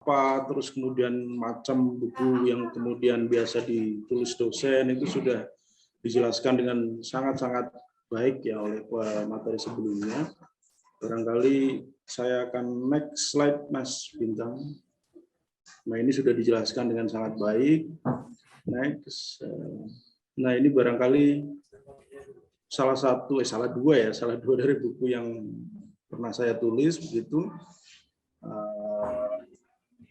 apa, terus kemudian macam buku yang kemudian biasa ditulis dosen itu sudah dijelaskan dengan sangat-sangat baik ya oleh materi sebelumnya. Barangkali saya akan next slide, Mas Bintang. Nah, ini sudah dijelaskan dengan sangat baik. Next. Nah, ini barangkali salah dua dari buku yang pernah saya tulis begitu.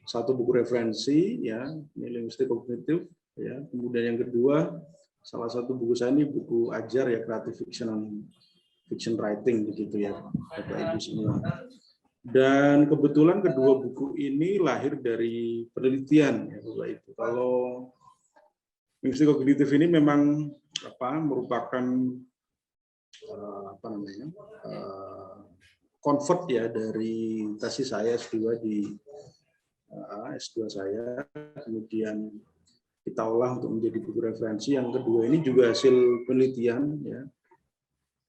Satu buku referensi ya, ini linguistik kognitif ya. Kemudian yang kedua, salah satu buku saya ini buku ajar ya, creative fiction writing begitu ya, Bapak Ibu semua. Dan kebetulan kedua buku ini lahir dari penelitian ya, Bapak Ibu. Kalau linguistik kognitif ini memang merupakan convert ya dari tesis saya S2 saya, kemudian kita olah untuk menjadi buku referensi. Yang kedua ini juga hasil penelitian ya,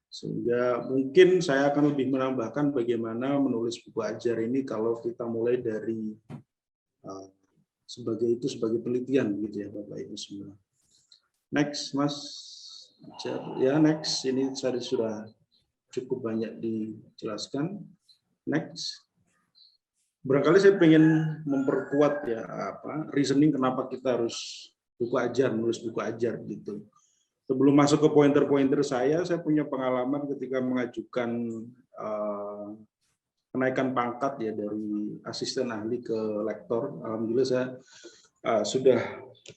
sehingga mungkin saya akan lebih menambahkan bagaimana menulis buku ajar ini kalau kita mulai dari sebagai penelitian gitu ya, Bapak Ibu semua. Next, Mas. Ya, next. Ini saya sudah cukup banyak dijelaskan. Next. Barangkali saya ingin memperkuat ya reasoning kenapa kita harus menulis buku ajar gitu. Sebelum masuk ke pointer-pointer saya punya pengalaman ketika mengajukan kenaikan pangkat ya dari asisten ahli ke lektor. Alhamdulillah saya sudah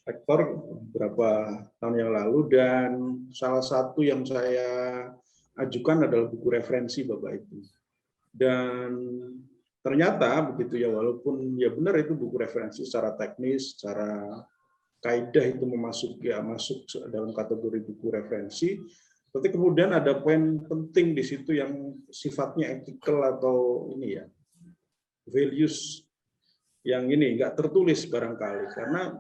lektor beberapa tahun yang lalu, dan salah satu yang saya ajukan adalah buku referensi, Bapak Ibu. Dan ternyata begitu ya, walaupun ya benar itu buku referensi secara teknis, secara kaidah itu masuk dalam kategori buku referensi, tapi kemudian ada poin penting di situ yang sifatnya ethical atau ini ya, values yang ini nggak tertulis barangkali, karena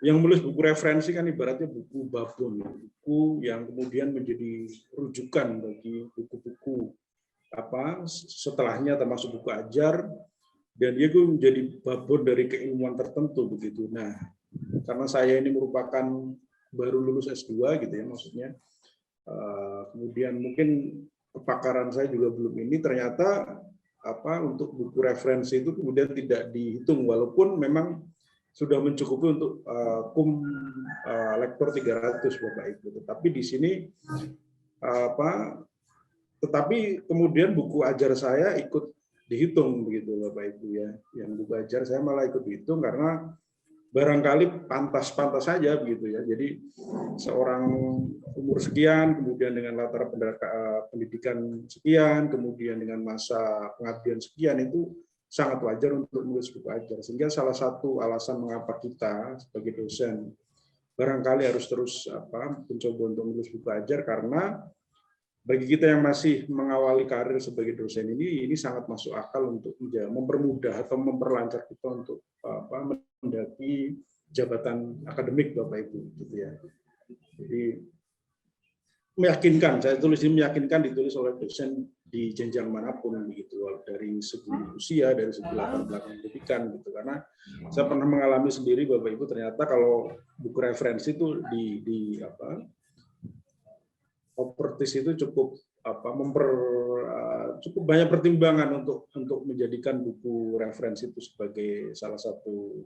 yang menulis buku referensi kan ibaratnya buku babon, buku yang kemudian menjadi rujukan bagi buku-buku setelahnya termasuk buku ajar, dan dia itu menjadi babon dari keilmuan tertentu begitu. Nah, karena saya ini merupakan baru lulus S2 gitu ya, maksudnya kemudian mungkin kepakaran saya juga belum ini, ternyata untuk buku referensi itu kemudian tidak dihitung, walaupun memang sudah mencukupi untuk lektor 300 Bapak Ibu. Tetapi di sini tetapi kemudian buku ajar saya ikut dihitung begitu Bapak Ibu ya. Yang buku ajar saya malah ikut dihitung karena barangkali pantas-pantas saja begitu ya. Jadi seorang umur sekian, kemudian dengan latar pendidikan sekian, kemudian dengan masa pengabdian sekian, itu sangat wajar untuk menulis buku ajar. Sehingga salah satu alasan mengapa kita sebagai dosen barangkali harus terus mencoba untuk menulis buku ajar, karena bagi kita yang masih mengawali karir sebagai dosen ini sangat masuk akal untuk mempermudah atau memperlancar kita untuk mendaki jabatan akademik Bapak Ibu gitu ya. Jadi meyakinkan, saya tulis ini meyakinkan, ditulis oleh dosen di jenjang manapun begitu, dari segi usia, dari segi latar belakang pendidikan gitu. Karena saya pernah mengalami sendiri Bapak Ibu, ternyata kalau buku referensi itu di propertis itu cukup cukup banyak pertimbangan untuk menjadikan buku referensi itu sebagai salah satu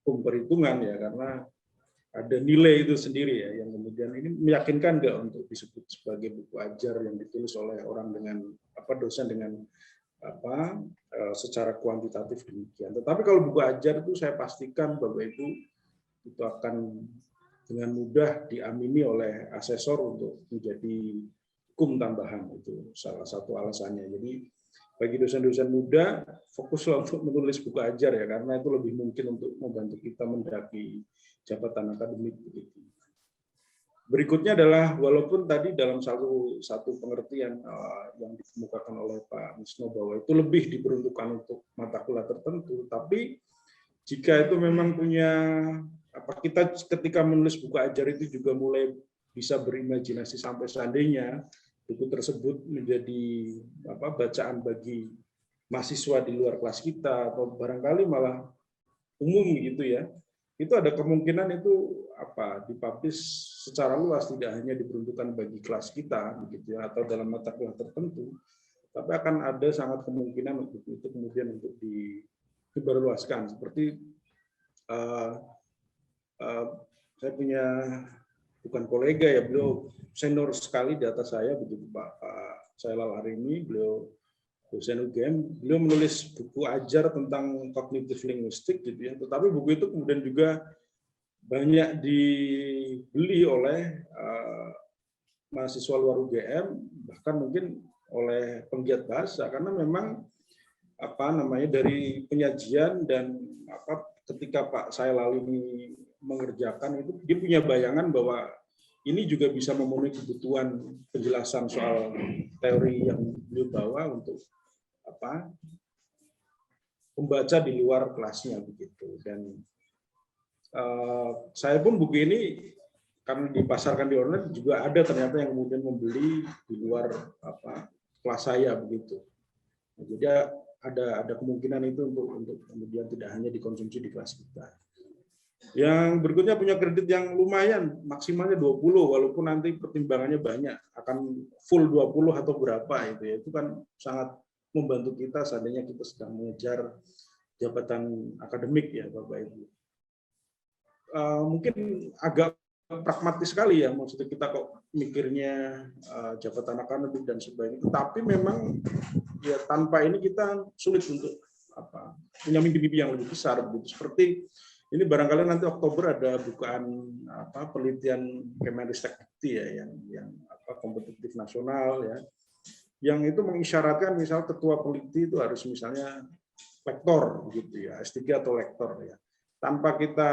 perhitungan ya, karena ada nilai itu sendiri ya, yang kemudian ini meyakinkan nggak untuk disebut sebagai buku ajar yang ditulis oleh orang dengan dosen dengan secara kuantitatif demikian. Tetapi kalau buku ajar itu saya pastikan Bapak Ibu itu akan dengan mudah diamini oleh asesor untuk menjadi hukum tambahan, itu salah satu alasannya. Jadi bagi dosen-dosen muda, fokuslah untuk menulis buku ajar ya, karena itu lebih mungkin untuk membantu kita mendaki jabatan akademik begitu. Berikutnya adalah, walaupun tadi dalam satu pengertian yang dikemukakan oleh Pak Misno bahwa itu lebih diperuntukkan untuk mata kuliah tertentu, tapi jika itu memang punya kita ketika menulis buku ajar itu juga mulai bisa berimajinasi sampai seandainya buku tersebut menjadi bacaan bagi mahasiswa di luar kelas kita atau barangkali malah umum gitu ya, itu ada kemungkinan itu dipublish secara luas, tidak hanya diperuntukkan bagi kelas kita begitu ya, atau dalam mata kuliah tertentu, tapi akan ada sangat kemungkinan untuk itu kemudian untuk diberluaskan. Seperti saya punya bukan kolega ya, beliau senior sekali di atas saya begitu, Pak Sailal Arimi, beliau dosen UGM, beliau menulis buku ajar tentang kognitif linguistik gitu ya. Tetapi buku itu kemudian juga banyak dibeli oleh mahasiswa luar UGM, bahkan mungkin oleh penggiat bahasa, karena memang dari penyajian dan ketika Pak Sailal ini mengerjakan itu, dia punya bayangan bahwa ini juga bisa memenuhi kebutuhan penjelasan soal teori yang beliau bawa untuk membaca di luar kelasnya begitu. Dan saya pun buku ini karena dipasarkan di online juga ada ternyata yang kemudian membeli di luar kelas saya begitu. Nah, jadi ada kemungkinan itu untuk kemudian tidak hanya dikonsumsi di kelas kita. Yang berikutnya punya kredit yang lumayan, maksimalnya 20, walaupun nanti pertimbangannya banyak, akan full 20 atau berapa itu ya. Itu kan sangat membantu kita seandainya kita sedang mengejar jabatan akademik ya Bapak Ibu. Mungkin agak pragmatis sekali ya, maksudnya kita kok mikirnya jabatan akademik dan sebagainya. Tapi memang ya tanpa ini kita sulit untuk punya mimpi-mimpi yang lebih besar begitu. Seperti ini barangkali nanti Oktober ada bukaan penelitian Kemenristek Dikti ya, yang kompetitif nasional ya, yang itu mengisyaratkan misal ketua peneliti itu harus misalnya lektor gitu ya, S3 atau lektor ya. Tanpa kita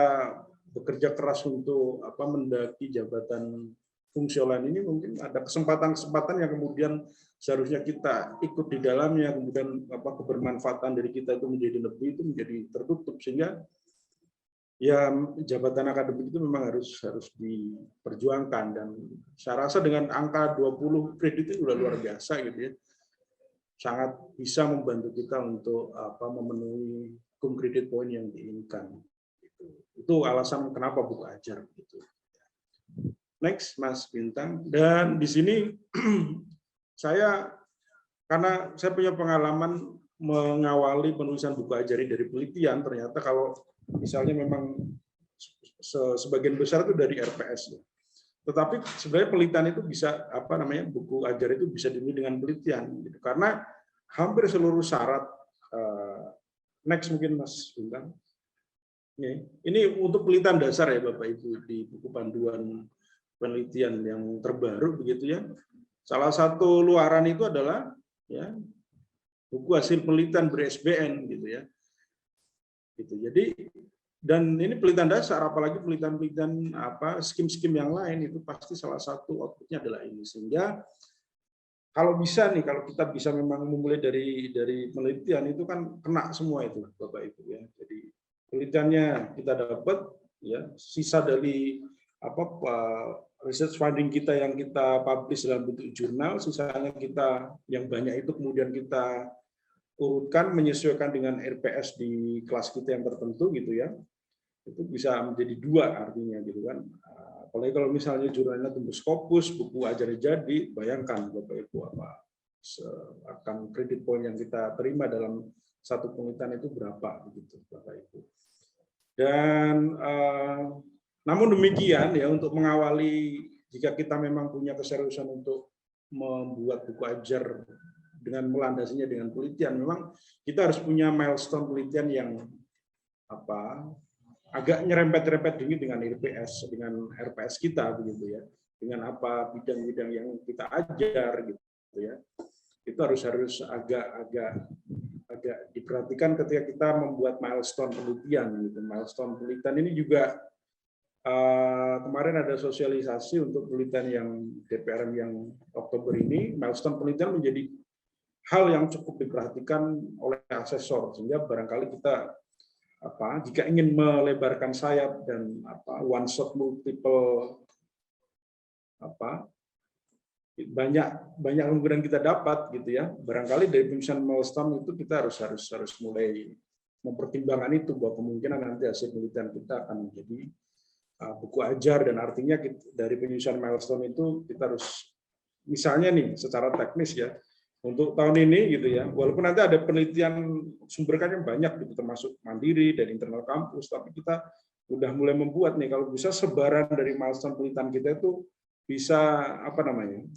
bekerja keras untuk mendaki jabatan fungsional ini, mungkin ada kesempatan-kesempatan yang kemudian seharusnya kita ikut di dalamnya, kemudian kebermanfaatan dari kita itu menjadi lebih, itu menjadi tertutup, sehingga ya jabatan akademik itu memang harus diperjuangkan. Dan saya rasa dengan angka 20 kredit itu sudah luar biasa gitu ya, sangat bisa membantu kita untuk memenuhi kredit poin yang diinginkan. Itu alasan kenapa buku ajar gitu. Next, Mas Bintang. Dan di sini karena saya punya pengalaman mengawali penulisan buku ajari dari penelitian, ternyata kalau misalnya memang sebagian besar itu dari RPS ya. Tetapi sebenarnya penelitian itu bisa buku ajar itu bisa dipenuhi dengan penelitian gitu. Karena hampir seluruh syarat next mungkin Mas Bintang. Ini untuk penelitian dasar ya Bapak Ibu, di buku panduan penelitian yang terbaru begitu ya. Salah satu luaran itu adalah ya buku hasil penelitian ber-SBN gitu ya. Gitu. Jadi dan ini penelitian dasar, apalagi penelitian skim-skim yang lain itu pasti salah satu outputnya adalah ini. Sehingga kalau bisa nih, kalau kita bisa memang memulai dari penelitian itu kan kena semua itu Bapak Ibu ya. Jadi penelitiannya kita dapat ya, sisa dari research finding kita yang kita publish dalam bentuk jurnal, sisanya kita yang banyak itu kemudian kita urutkan menyesuaikan dengan RPS di kelas kita yang tertentu gitu ya. Itu bisa menjadi dua artinya gitu kan. Apalagi kalau misalnya jurnalnya tembus Scopus, buku ajar jadi, bayangkan Bapak Ibu akan kredit poin yang kita terima dalam satu penelitian itu berapa begitu Bapak Ibu. Dan namun demikian ya, untuk mengawali, jika kita memang punya keseriusan untuk membuat buku ajar dengan melandasinya dengan penelitian, memang kita harus punya milestone penelitian yang agak nyerempet-rempet dingin dengan RPS kita begitu ya, dengan bidang-bidang yang kita ajar gitu ya. Itu harus agak diperhatikan ketika kita membuat milestone penelitian gitu. Milestone penelitian ini juga kemarin ada sosialisasi untuk penelitian yang DPRM yang Oktober ini. Milestone penelitian menjadi hal yang cukup diperhatikan oleh asesor, sehingga barangkali kita jika ingin melebarkan sayap dan one shot multiple banyak kemungkinan kita dapat gitu ya. Barangkali dari penyusunan milestone itu kita harus mulai mempertimbangkan itu, bahwa kemungkinan nanti hasil penelitian kita akan menjadi buku ajar, dan artinya dari penyusunan milestone itu kita harus, misalnya nih secara teknis ya, untuk tahun ini gitu ya, walaupun nanti ada penelitian sumber kan yang banyak gitu, termasuk mandiri dan internal kampus, tapi kita udah mulai membuat nih, kalau bisa sebaran dari milestone penelitian kita itu bisa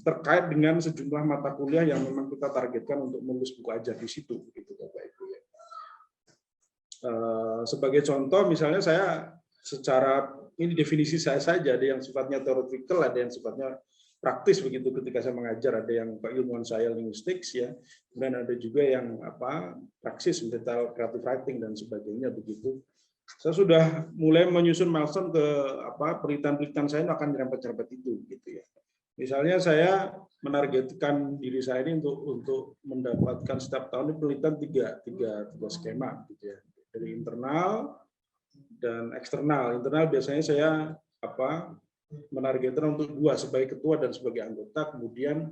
terkait dengan sejumlah mata kuliah yang memang kita targetkan untuk menulis buku ajar di situ gitu Bapak Ibu ya. Sebagai contoh misalnya saya secara ini definisi saya saja, ada yang sifatnya theoretical, ada yang sifatnya praktis begitu ketika saya mengajar, ada yang ilmuwan saya linguistics ya, dan ada juga yang praksis detail creative writing dan sebagainya begitu. Saya sudah mulai menyusun milestone ke penelitian-penelitian saya akan nyerempet-nyerempet itu gitu ya. Misalnya saya menargetkan diri saya ini untuk mendapatkan setiap tahun penelitian tiga skema gitu ya, dari internal dan eksternal. Internal biasanya saya menargetkan untuk 2 sebagai ketua dan sebagai anggota, kemudian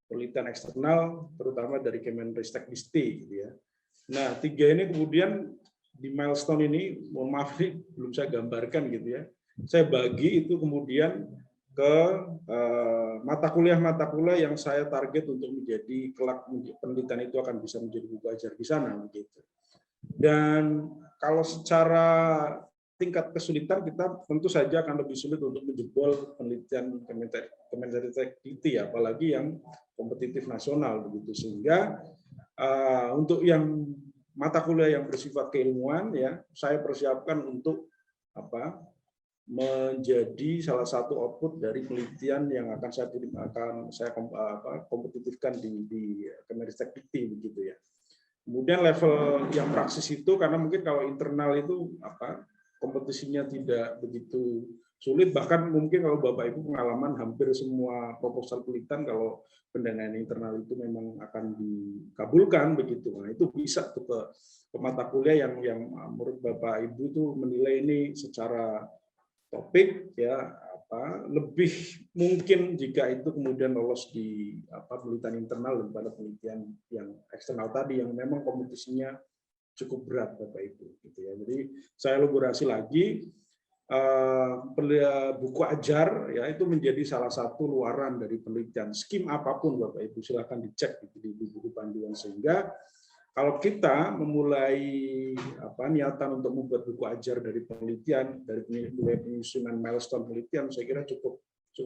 penelitian eksternal terutama dari Kemenristek-Dikti gitu ya. Nah, 3 ini kemudian di milestone ini, mohon maaf nih belum saya gambarkan gitu ya. Saya bagi itu kemudian ke mata kuliah yang saya target untuk menjadi kelak penelitian itu akan bisa menjadi buku ajar di sana begitu. Dan kalau secara tingkat kesulitan kita tentu saja akan lebih sulit untuk menjebol penelitian Kemenristek-Dikti, apalagi yang kompetitif nasional begitu, sehingga untuk yang mata kuliah yang bersifat keilmuan ya, saya persiapkan untuk menjadi salah satu output dari penelitian yang akan saya kompetitifkan di Kemenristek-Dikti begitu ya. Kemudian level yang praksis itu, karena mungkin kalau internal itu kompetisinya tidak begitu sulit, bahkan mungkin kalau Bapak Ibu pengalaman hampir semua proposal penelitian kalau pendanaan internal itu memang akan dikabulkan begitu. Nah, itu bisa tuh ke mata kuliah yang menurut Bapak Ibu itu menilai ini secara topik ya lebih mungkin jika itu kemudian lolos di penelitian internal daripada penelitian yang eksternal tadi yang memang kompetisinya cukup berat Bapak Ibu gitu ya. Jadi saya elaborasi lagi buku ajar ya itu menjadi salah satu luaran dari penelitian, skim apapun Bapak Ibu silakan dicek di buku panduan, sehingga kalau kita memulai niatan untuk membuat buku ajar dari penelitian, dari mulai penyusunan milestone penelitian, saya kira cukup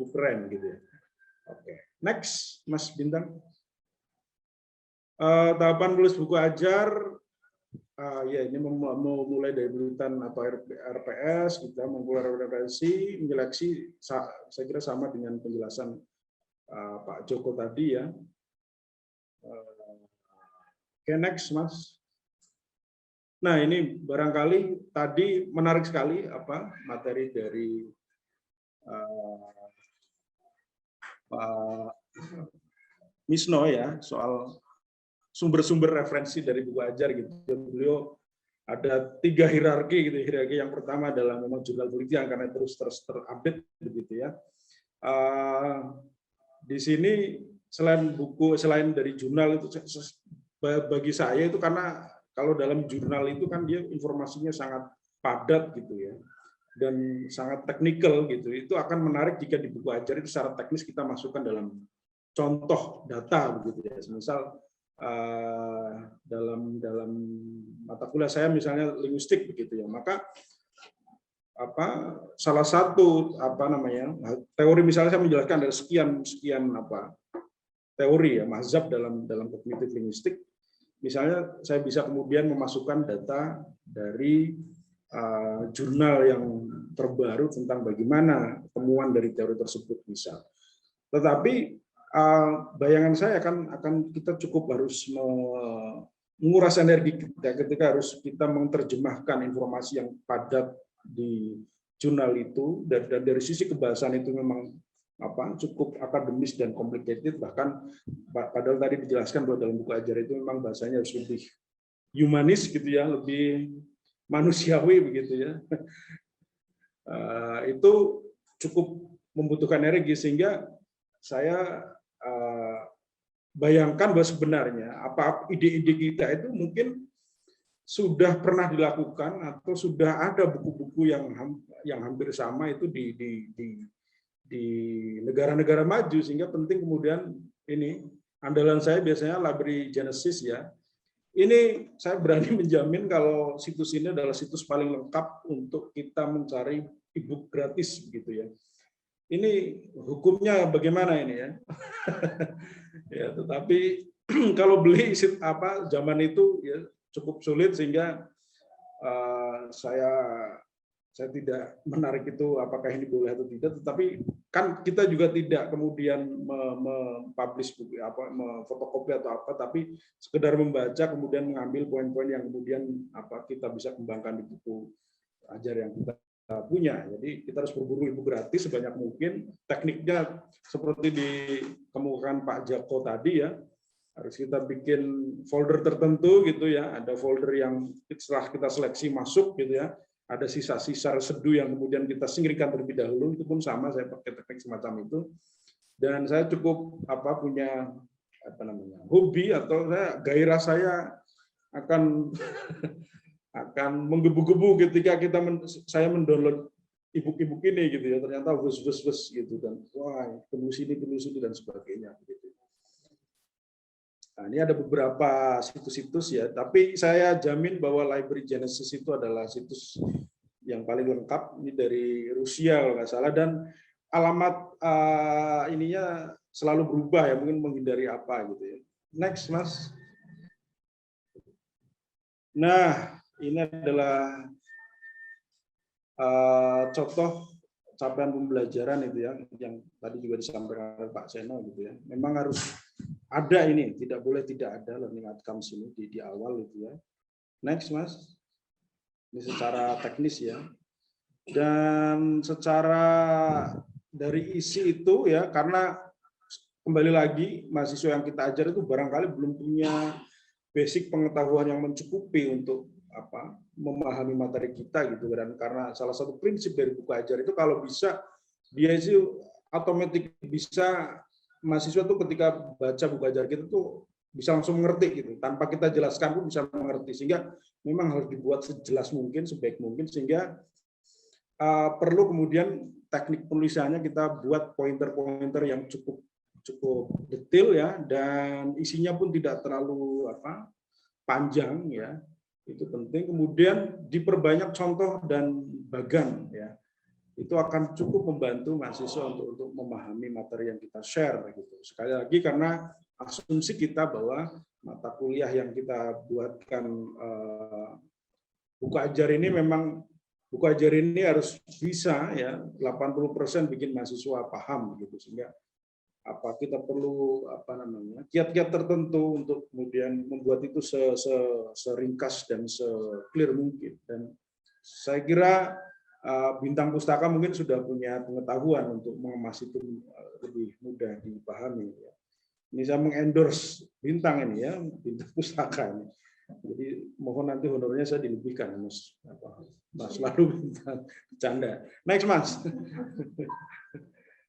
keren gitu ya. Oke, next Mas Bintang. Tahapan menulis buku ajar. Ya ini mau mulai dari penelitian RPS, kita memulai referensi, menyeleksi, saya kira sama dengan penjelasan Pak Joko tadi ya. Oke, next Mas. Nah ini barangkali tadi menarik sekali materi dari Pak Misno ya soal sumber-sumber referensi dari buku ajar gitu. Beliau ada 3 hierarki gitu. Hierarki yang pertama adalah memang jurnal penelitian karena terus terupdate begitu ya. Di sini selain dari jurnal itu bagi saya itu, karena kalau dalam jurnal itu kan dia informasinya sangat padat gitu ya dan sangat teknikal gitu. Itu akan menarik jika di buku ajar itu secara teknis kita masukkan dalam contoh data begitu ya. Misal dalam mata kuliah saya misalnya linguistik begitu ya, maka salah satu teori, misalnya saya menjelaskan ada sekian teori ya mazhab dalam kognitif linguistik, misalnya saya bisa kemudian memasukkan data dari jurnal yang terbaru tentang bagaimana temuan dari teori tersebut misal. Tetapi bayangan saya akan kita cukup harus menguras energi kita ketika harus kita menerjemahkan informasi yang padat di jurnal itu, dan dari sisi kebahasan itu memang cukup akademis dan complicated, bahkan padahal tadi dijelaskan bahwa dalam buku ajar itu memang bahasanya harus lebih humanis gitu ya, lebih manusiawi begitu ya. Itu cukup membutuhkan energi, sehingga saya bayangkan bahwa sebenarnya apa ide-ide kita itu mungkin sudah pernah dilakukan atau sudah ada buku-buku yang hampir sama itu di negara-negara maju, sehingga penting kemudian ini andalan saya biasanya Library Genesis ya. Ini saya berani menjamin kalau situs ini adalah situs paling lengkap untuk kita mencari e-book gratis gitu ya. Ini hukumnya bagaimana ini ya? Ya, tetapi kalau beli zaman itu ya cukup sulit, sehingga saya tidak menarik itu apakah ini boleh atau tidak, tetapi kan kita juga tidak kemudian mempublish buku memfotokopi atau apa, tapi sekedar membaca kemudian mengambil poin-poin yang kemudian kita bisa kembangkan di buku ajar yang kita punya. Jadi kita harus berburu buku gratis sebanyak mungkin. Tekniknya seperti dikemukakan Pak Jako tadi ya, harus kita bikin folder tertentu gitu ya. Ada folder yang setelah kita seleksi masuk gitu ya. Ada sisa-sisa residue yang kemudian kita singkirkan terlebih dahulu, itu pun sama, saya pakai teknik semacam itu. Dan saya cukup punya hobi atau gairah saya akan menggebu-gebu ketika saya mendownload e-book ini gitu ya, ternyata bus gitu, dan wah penuh sini dan sebagainya gitu. Nah, ini ada beberapa situs-situs ya, tapi saya jamin bahwa Library Genesis itu adalah situs yang paling lengkap. Ini dari Rusia kalau nggak salah, dan alamat ininya selalu berubah ya, mungkin menghindari apa gitu ya. Next, Mas. Nah, ini adalah contoh capaian pembelajaran itu ya, yang tadi juga disampaikan oleh Pak Seno gitu ya. Memang harus ada ini, tidak boleh tidak ada learning outcomes ini di awal itu ya. Next, Mas. Ini secara teknis ya. Dan secara dari isi itu ya, karena kembali lagi mahasiswa yang kita ajar itu barangkali belum punya basic pengetahuan yang mencukupi untuk memahami materi kita gitu, dan karena salah satu prinsip dari buku ajar itu kalau bisa dia itu otomatis bisa, mahasiswa tuh ketika baca buku ajar kita tuh bisa langsung mengerti gitu, tanpa kita jelaskan pun bisa mengerti, sehingga memang harus dibuat sejelas mungkin, sebaik mungkin, sehingga perlu kemudian teknik penulisannya kita buat pointer-pointer yang cukup detail ya, dan isinya pun tidak terlalu panjang ya. Itu penting. Kemudian diperbanyak contoh dan bagan ya. Itu akan cukup membantu mahasiswa untuk memahami materi yang kita share gitu. Sekali lagi karena asumsi kita bahwa mata kuliah yang kita buatkan buku ajar ini memang buku ajar ini harus bisa ya 80% bikin mahasiswa paham gitu, sehingga kita perlu kiat-kiat tertentu untuk kemudian membuat itu seringkas dan se-clear mungkin. Dan saya kira Bintang Pustaka mungkin sudah punya pengetahuan untuk mengemas itu lebih mudah dipahami. Ini saya mengendorse Bintang ini ya, Bintang Pustaka ini. Jadi mohon nanti honornya saya dilebihkan, Mas lalu Bintang, bercanda. Next, Mas.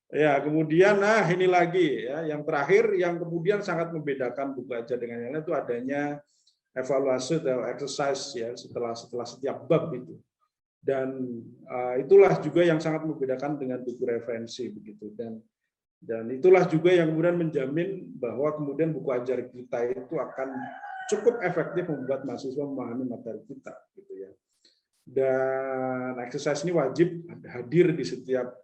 Ya, kemudian ini lagi ya, yang terakhir yang kemudian sangat membedakan buku ajar dengan yang lain itu adanya evaluasi atau exercise ya setelah setiap bab itu. Dan itulah juga yang sangat membedakan dengan buku referensi begitu, dan itulah juga yang kemudian menjamin bahwa kemudian buku ajar kita itu akan cukup efektif membuat mahasiswa memahami materi kita gitu ya. Dan exercise ini wajib hadir di setiap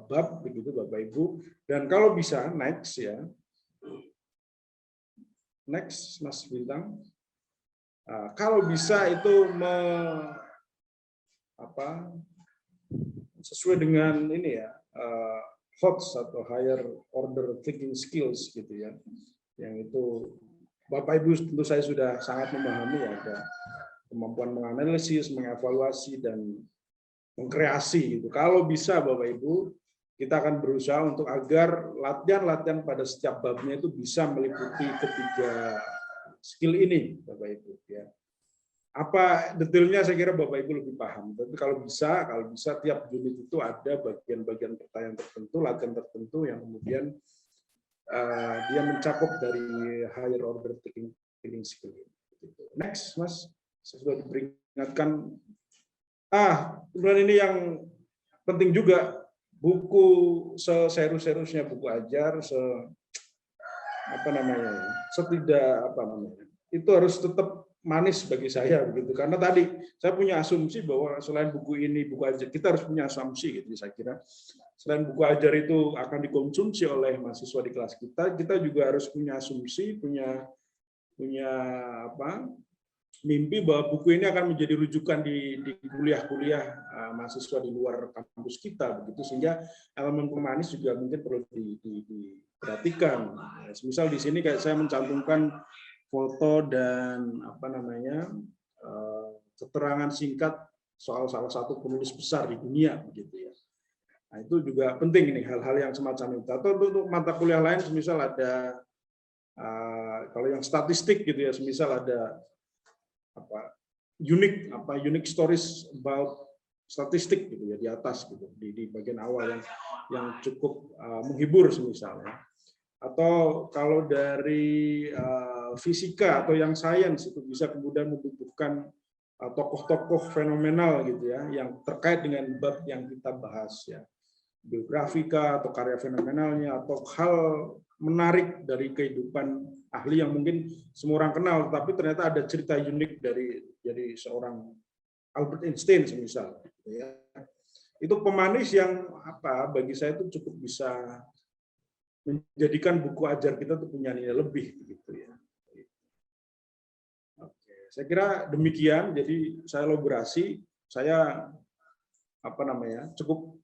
bab begitu Bapak Ibu, dan kalau bisa next ya, next Mas Bintang, kalau bisa itu sesuai dengan ini ya, HOTS atau higher order thinking skills gitu ya, yang itu Bapak Ibu tentu saya sudah sangat memahami ya, ada kemampuan menganalisis, mengevaluasi dan mengkreasi gitu. Kalau bisa Bapak Ibu, kita akan berusaha untuk agar latihan-latihan pada setiap babnya itu bisa meliputi ketiga skill ini Bapak Ibu ya. Apa detailnya saya kira Bapak Ibu lebih paham. Tapi kalau bisa tiap unit itu ada bagian-bagian pertanyaan tertentu, latihan tertentu yang kemudian dia mencakup dari higher order thinking skill. Next, Mas, saya sudah diperingatkan. Kemudian ini yang penting juga, buku seserus-serusnya buku ajar, itu harus tetap manis bagi saya begitu, karena tadi saya punya asumsi bahwa selain buku ini buku ajar, kita harus punya asumsi gitu. Saya kira selain buku ajar itu akan dikonsumsi oleh mahasiswa di kelas kita juga harus punya asumsi, punya mimpi bahwa buku ini akan menjadi rujukan di kuliah-kuliah mahasiswa di luar kampus kita begitu, sehingga elemen pemanis juga mungkin perlu diperhatikan. Misal di sini kayak saya mencantumkan foto dan keterangan singkat soal salah satu penulis besar di dunia begitu ya. Nah, itu juga penting ini, hal-hal yang semacam itu. Atau untuk mata kuliah lain semisal ada kalau yang statistik gitu ya, semisal ada unique stories about statistik gitu ya di atas gitu, di bagian awal yang cukup menghibur misalnya. Atau kalau dari fisika atau yang sains itu bisa kemudian membutuhkan tokoh-tokoh fenomenal gitu ya, yang terkait dengan bab yang kita bahas ya, biografika atau karya fenomenalnya atau hal menarik dari kehidupan ahli yang mungkin semua orang kenal, tapi ternyata ada cerita unik dari seorang Albert Einstein misal. Ya. Itu pemanis yang bagi saya itu cukup bisa menjadikan buku ajar kita tuh punya nilai lebih gitu ya. Oke, saya kira demikian. Jadi saya elaborasi, saya cukup